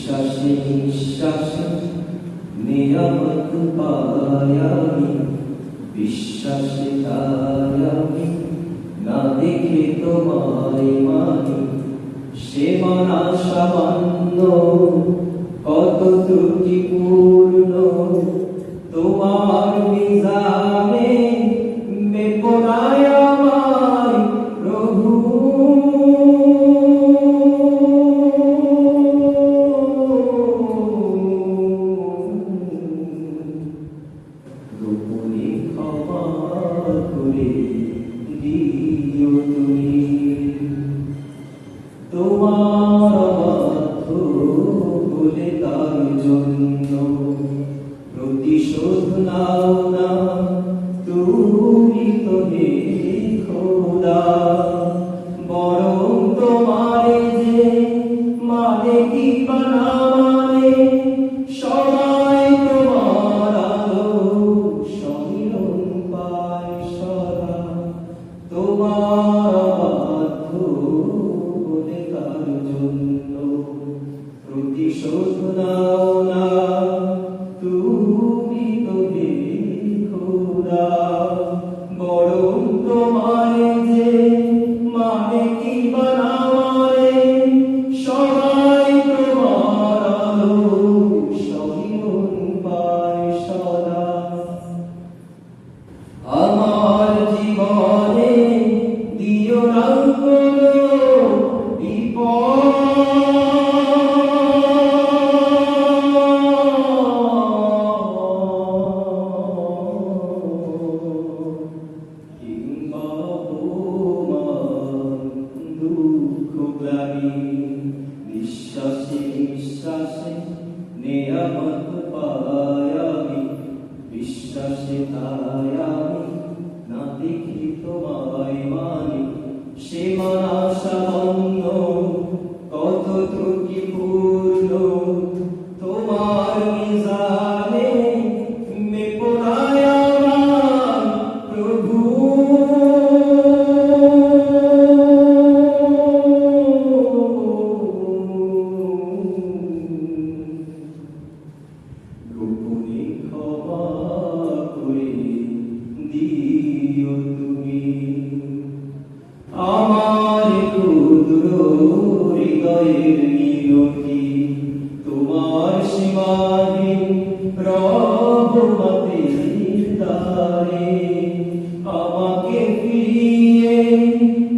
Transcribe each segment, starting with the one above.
বিশ্বাসে নিঃশ্বাসে নিয়ামত পাই আমি, বিশ্বাসে তাই আমি না দেখে তোমায় মানি। সে মানা সামান্য কত ত্রুটিপূর্ণ, তোমার মিজানে বেপরায় আমায় প্রভু। গোপনে ক্ষমা করে দিও তুমি, তোমার বলে তার জন্য প্রতিশোধ নাও না তুমি তো হে খোদা। বরং তোমারে যে মানে কি বানা মানে, সবাই তোমার আলো সমীরণ পায় সদা। তোমার বলে তার জন্য প্রতিশোধ নাও না তুমি তো হে খোদা। বরং তোমারে যে মানে কি বানা মানে, সবাই তোমার আলো সমীরণ পায় সদা। আমার জীবনে দিও না কোনো বিপদ, কিংবা অপমান দুঃখ গ্লানি। বিশ্বাসে নিঃশ্বাসে নিয়ামত পাই আমি, বিশ্বাসে তাই আমি না দেখি তোমায় মানি। সে মানা সামান্য কত ত্রুটিপূর্ণ, তোমার মিজানে বেপরায় আমায় প্রভু। গোপনে ক্ষমা করে দিও তুমি, আমার ক্ষুদ্র হৃদয়ের মিনতি তোমার সীমাহীন রহমতের দ্বারে। আমাকে ফিরিয়ে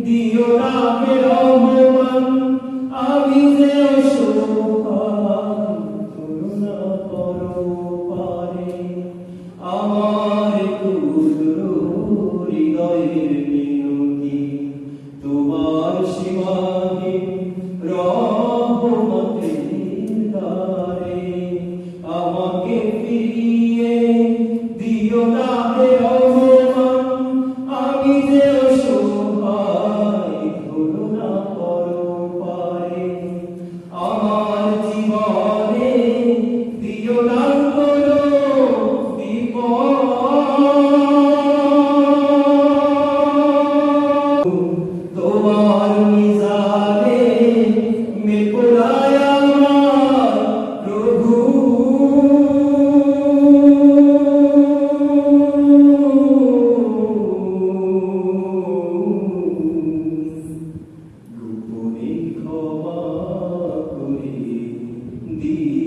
দিও না হে রহমান, আমি যে অসহায় করুণা করো পারে। আমার ক্ষুদ্র হৃদয়ের মিনতি তোমার সীমাহীন রহমতের দ্বারে। আমাকে ফিরিয়ে দিও না হে রহমান, আমি যে অসহায় করুণা করো পারে। আমার জীবনে দিও না কোনো বিপদ, তোমার মিজানে বেপরায় আমায় প্রভু। গোপনে ক্ষমা করে দিও।